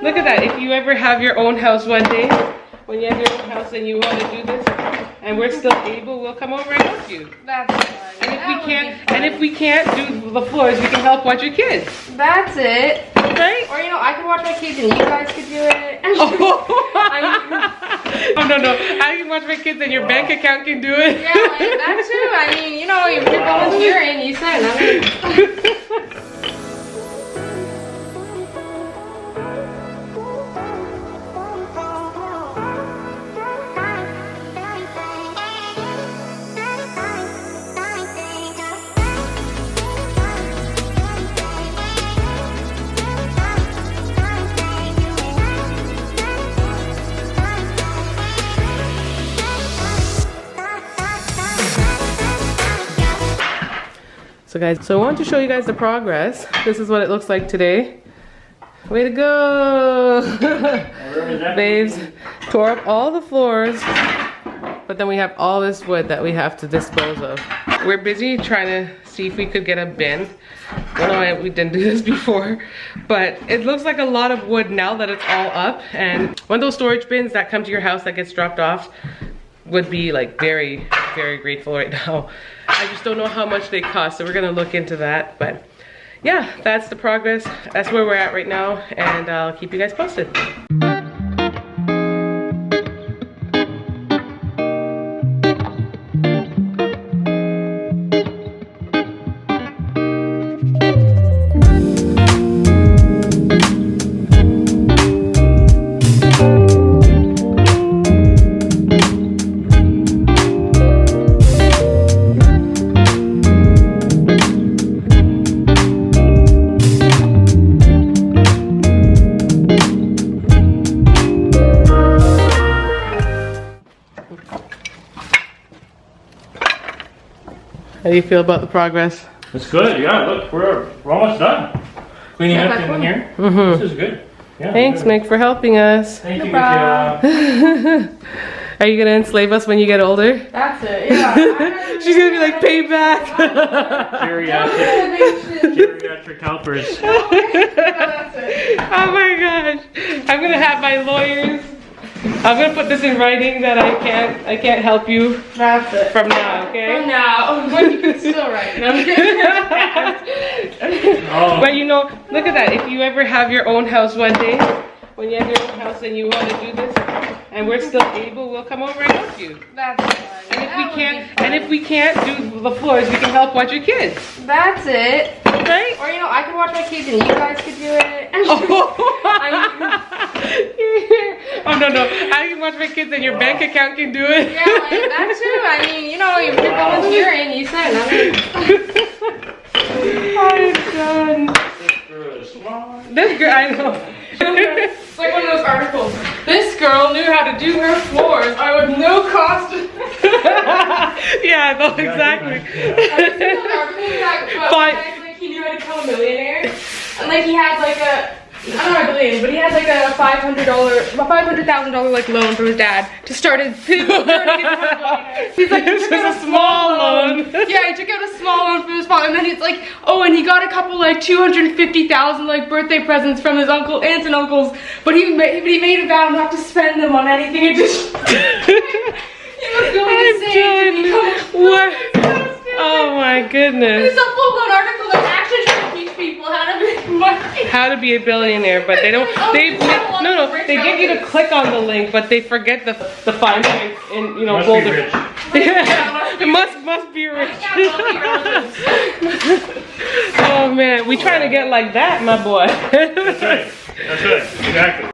Look at that. If you ever have your own house one day, when you have your own house and you want to do this, and we're still able, we'll come over and help you. That's fun. And if we can't do the floors, we can help watch your kids. That's it. Right? Or I could watch my kids and you guys could do it. Oh no, I can watch my kids and your bank account can do it. Yeah, that too. I mean, if you're volunteering, you said. So guys, I wanted to show you guys the progress. This is what it looks like today. Way to go! Babes tore up all the floors, but then we have all this wood that we have to dispose of. We're busy trying to see if we could get a bin. I don't know why we didn't do this before, but it looks like a lot of wood now that it's all up, and one of those storage bins that come to your house that gets dropped off would be like very, very grateful right now. I just don't know how much they cost, so we're gonna look into that. But yeah, that's the progress. That's where we're at right now, and I'll keep you guys posted. How do you feel about the progress? It's good, yeah. Look, we're almost done. Cleaning up in here. This is good. Yeah, thanks, good. Mick, for helping us. Thank you, Michaela. Are you gonna enslave us when you get older? That's it, yeah. She's gonna be like, payback. Geriatric helpers. That's it. Oh my gosh. I'm gonna have my lawyers. I'm gonna put this in writing that I can't help you. That's it. From now, okay? From now. But you can still write. I'm kidding. Oh. But look at that. If you ever have your own house one day, when you have your own house and you want to do this, and we're still able, we'll come over and help you. That's fun. And if we can't do the floors, we can help watch your kids. That's it. Right? Or I could watch my kids and you guys could do it. Oh no, I can watch my kids and your bank account can do it. Yeah, that too. I mean, if you're volunteering, you said. I'm done. This girl, I know. It's like one of those articles. This girl knew how to do her floors with no cost. Yeah, no, exactly. He knew how to become a millionaire, and he had not a billion, but he had a $500,000 loan from his dad to start his He's like, this is a small loan. Yeah, he took out a small loan from his father, and then he's like, and he got a couple $250,000 birthday presents from his aunts and uncles, but he made a vow not to spend them on anything. It just he was going to say what? Oh my goodness. It's a full-blown article that actually trying to teach people how to make money. How to be a billionaire, but they don't. They get you to click on the link, but they forget the fine print in Must bold. be rich. Yeah, it must be rich. Oh man, we trying to get like that, my boy. That's right. Exactly.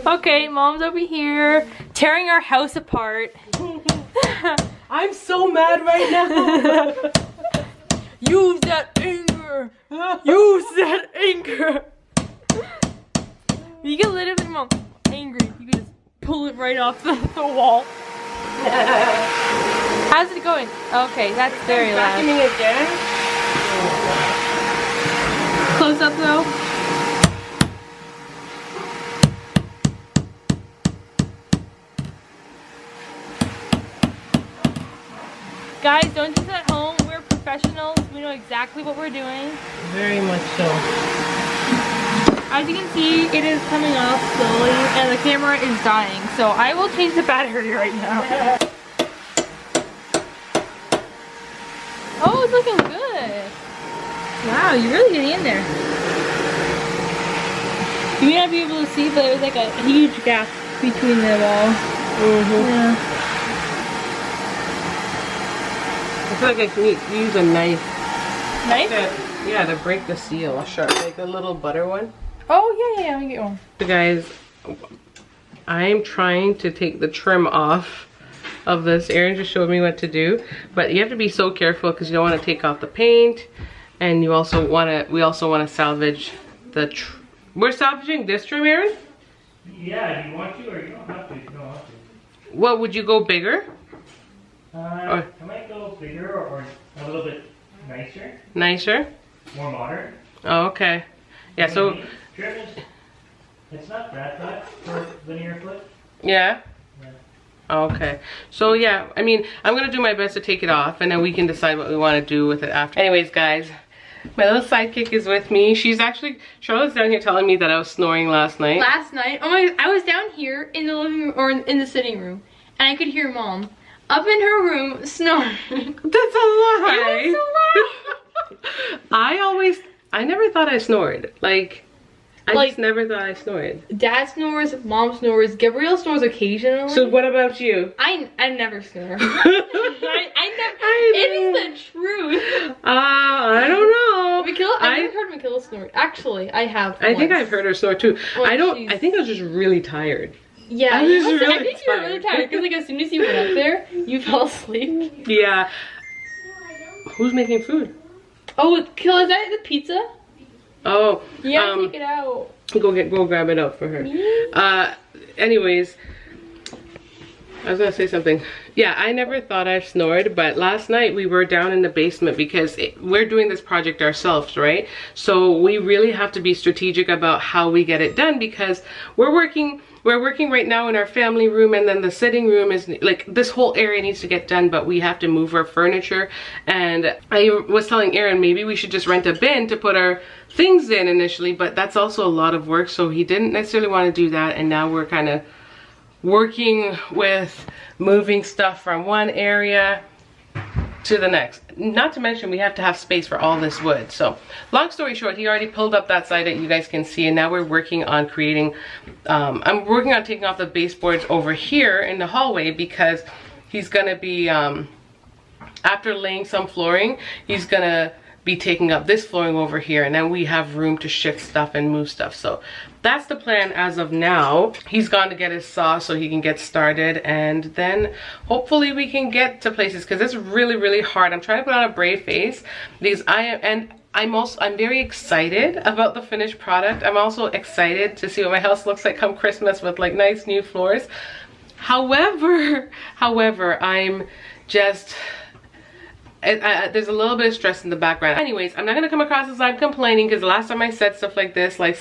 Okay, Mom's over here tearing our house apart. I'm so mad right now. Use that anger. Use that anger. You get literally, Mom, angry. You can just pull it right off the wall. How's it going? Okay, that's very loud. Vacuuming again? Close up though. Guys, don't do this at home. We're professionals. We know exactly what we're doing. Very much so. as you can see, it is coming off slowly and the camera is dying. So I will change the battery right now. Oh, it's looking good. Wow, you're really getting in there. You may not be able to see, but there's like a huge gap between them all. Yeah. I feel like I can use a knife. Knife? Yeah, to break the seal. Sharp, like the little butter one. Oh, yeah, let me get one. So guys, I'm trying to take the trim off of this. Erin just showed me what to do, but you have to be so careful because you don't want to take off the paint, and you also want to. We also want to salvage the. We're salvaging this trim, Erin. Yeah, do you want to or you don't have to? You don't want to. What would you go bigger? I might go bigger or a little bit nicer. Nicer. More modern. Oh, okay. Yeah. So. Trim is. It's not that bad for linear foot. Yeah. Okay, so yeah, I mean, I'm gonna do my best to take it off and then we can decide what we want to do with it after. Anyways, guys, my little sidekick is with me. She's actually, Charlotte's down here telling me that I was snoring last night. Last night? Oh my, I was down here in the living room, or in the sitting room, and I could hear Mom up in her room snoring. That's a lie! It was so loud! I never thought I snored. I just never thought I snored. Dad snores, Mom snores, Gabrielle snores occasionally. So what about you? I never snore. I never. It is the truth. I don't know. I've heard Michaela snore. Actually, I have. I think I've heard her snore too. Oh, I think I was just really tired. Yeah, I was really I think you were really tired because like as soon as you went up there, you fell asleep. Yeah. Who's making food? Oh, Kill, is that the pizza? Oh. Yeah, take it out. Go grab it out for her. Anyways, I was gonna say something. Yeah, I never thought I snored, but last night we were down in the basement because we're doing this project ourselves, right? So we really have to be strategic about how we get it done because we're working right now in our family room, and then the sitting room is like, this whole area needs to get done, but we have to move our furniture. And I was telling Aaron maybe we should just rent a bin to put our things in initially, but that's also a lot of work, so he didn't necessarily want to do that. And now we're kind of working with moving stuff from one area to the next. Not to mention we have to have space for all this wood. So long story short, he already pulled up that side that you guys can see, and now we're working on creating I'm working on taking off the baseboards over here in the hallway because he's gonna be after laying some flooring, he's gonna be taking up this flooring over here, and then we have room to shift stuff and move stuff. So that's the plan as of now. He's gone to get his saw so he can get started, and then hopefully we can get to places because it's really hard. I'm trying to put on a brave face because I'm very excited about the finished product. I'm also excited to see what my house looks like come Christmas with like nice new floors. However, I'm just there's a little bit of stress in the background. Anyways, I'm not gonna come across as I'm complaining because the last time I said stuff like this, like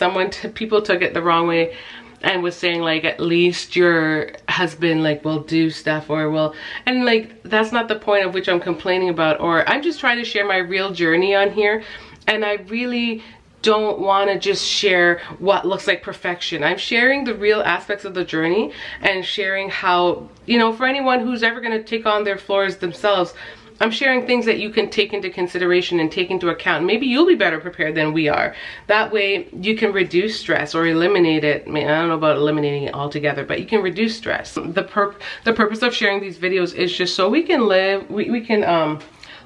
people took it the wrong way and was saying like, at least your husband like will do stuff or will, and like that's not the point of which I'm complaining about. Or I'm just trying to share my real journey on here, and I really don't want to just share what looks like perfection. I'm sharing the real aspects of the journey and sharing how, you know, for anyone who's ever going to take on their floors themselves, I'm sharing things that you can take into consideration and take into account. Maybe you'll be better prepared than we are. That way you can reduce stress or eliminate it. I mean, I don't know about eliminating it altogether, but you can reduce stress. The purpose of sharing these videos is just so we can live, we can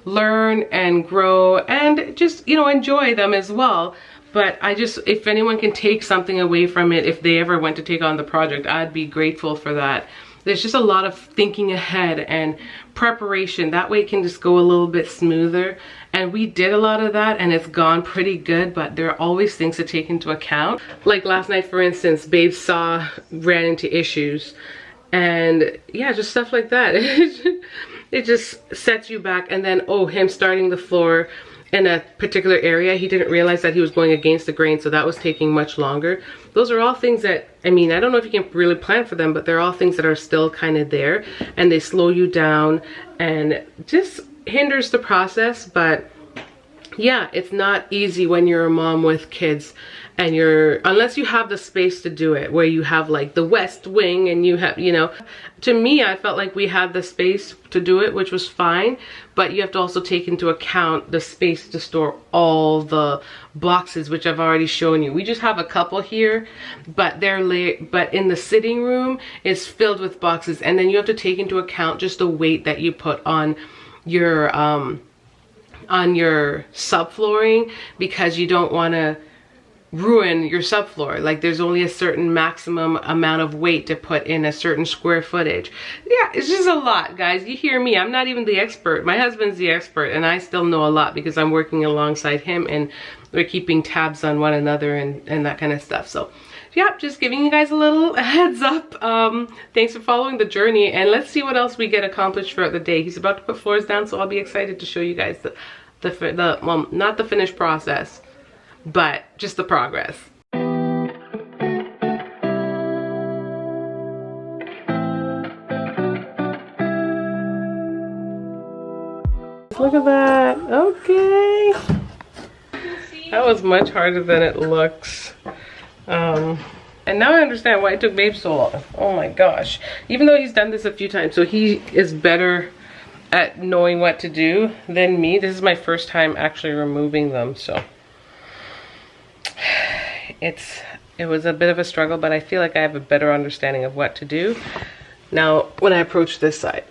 learn and grow and just, you know, enjoy them as well. But if anyone can take something away from it, if they ever went to take on the project, I'd be grateful for that. There's just a lot of thinking ahead and preparation. That way it can just go a little bit smoother. And we did a lot of that and it's gone pretty good, but there are always things to take into account. Like last night, for instance, Babe's saw ran into issues. And yeah, just stuff like that. It just sets you back. And then, oh, him starting the floor in a particular area, he didn't realize that he was going against the grain, so that was taking much longer. Those are all things that, I mean, I don't know if you can really plan for them, but they're all things that are still kind of there, and they slow you down and just hinders the process. But yeah, it's not easy when you're a mom with kids and unless you have the space to do it, where you have like the west wing and you have, you know, to me, I felt like we had the space to do it, which was fine, but you have to also take into account the space to store all the boxes, which I've already shown you. We just have a couple here, but but in the sitting room is filled with boxes, and then you have to take into account just the weight that you put on your subflooring, because you don't want to ruin your subfloor. Like, there's only a certain maximum amount of weight to put in a certain square footage. Yeah, it's just a lot, guys. You hear me, I'm not even the expert. My husband's the expert, and I still know a lot because I'm working alongside him and we're keeping tabs on one another and that kind of stuff. So yeah, just giving you guys a little heads up. Thanks for following the journey, and let's see what else we get accomplished throughout the day. He's about to put floors down, so I'll be excited to show you guys well, not the finished process, but just the progress. Look at that. Okay. That was much harder than it looks. And now I understand why it took Babe so long. Oh my gosh. Even though he's done this a few times, so he is better at knowing what to do than me. This is my first time actually removing them, so it was a bit of a struggle, but I feel like I have a better understanding of what to do now when I approach this side.